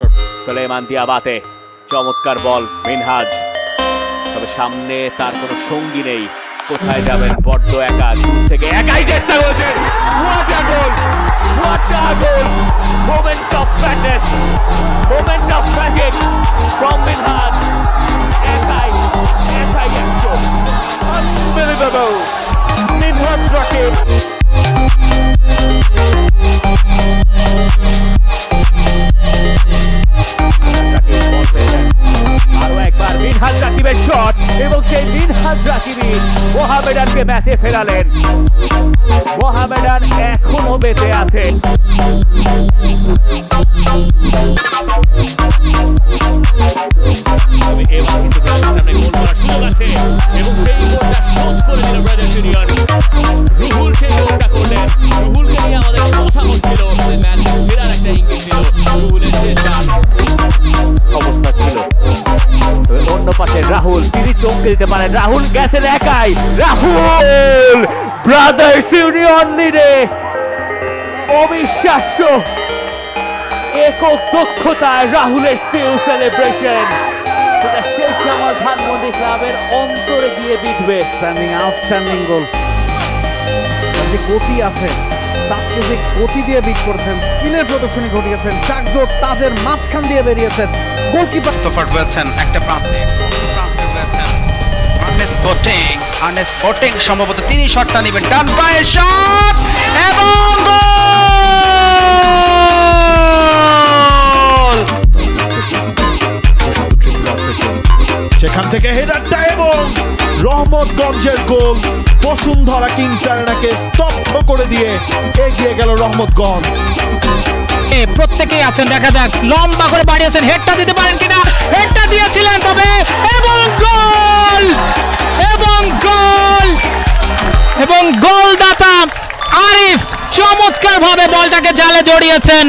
Sulaiman Diabate চমৎকার বল মিনহাজ, তবে সামনে তার কোনো সঙ্গী নেই, কোথায় যাবেন, বড্ড একা, দূর থেকে একাই চেষ্টা করছেন। What a goal! What a goal! Moment of madness, moment of magic from Minhaj. একাই একশো, unbelievable! Minhaj Rakib. মিনহাজ রাকিবের শট এবং সেই মিনহাজ রাকিবই মোহামেডানকে ম্যাচে ফেরালেন। মোহামেডান এখনো বেঁচে আছে। এবার কিন্তু সামনে গোল করার সুযোগ আছে এবং সেই গোলটা শোধ করে দিল ব্রাদার্স ইউনিয়ন। রুহুল সেই গোলটা করলেন। রুহুলকে নিয়ে আমাদের কথা হচ্ছিল, ম্যাচে ফেরার একটা ইঙ্গিত দিল রুহুলের চেষ্টা অবস্থা ছিল। অন্য পাশে রাহুল, তিনি চমকে দিতে পারেন। রাহুল গেছেন একাই, রাহুল ব্রাদার্স ইউনিয়ন লিডে। অবিশ্বাস্য একক দক্ষতায় রাহুলের স্টিল সেলিব্রেশন, সেটা শেখ জামাল ধানমন্ডি ক্লাবের অন্তরে গিয়ে বিঁধবে। আউটস্ট্যান্ডিং গোল, যে গতি আছে তাকে যে গতি দিয়ে বিট করেছেন, স্কিলের প্রদর্শনী ঘটিয়েছেন, চাকজোট তাদের মাঝখান দিয়ে বেরিয়েছেন। গোলকিপার স্টফার্ড হয়েছেন একটা প্রান্তে হয়েছেন আর্নেস্ট বোটিং সম্ভবত তিনি শটটা নেবেন, ডান পায়ে শট এবং গোল। সেখান থেকে হেডারটা এবং রহমতগঞ্জের গোল। বসুন্ধরা কিংস আরেনাকে স্তব্ধ করে দিয়ে এগিয়ে গেল রহমতগঞ্জ। প্রত্যেকেই আছেন, দেখা যাক লম্বা করে বাড়িয়েছেন, হেডটা দিতে পারেন কিনা, হেডটা দিয়েছিলেন তবে এবং গোল এবং গোল এবং গোলদাতা আরিফ চমৎকার ভাবে বলটাকে জালে জড়িয়েছেন।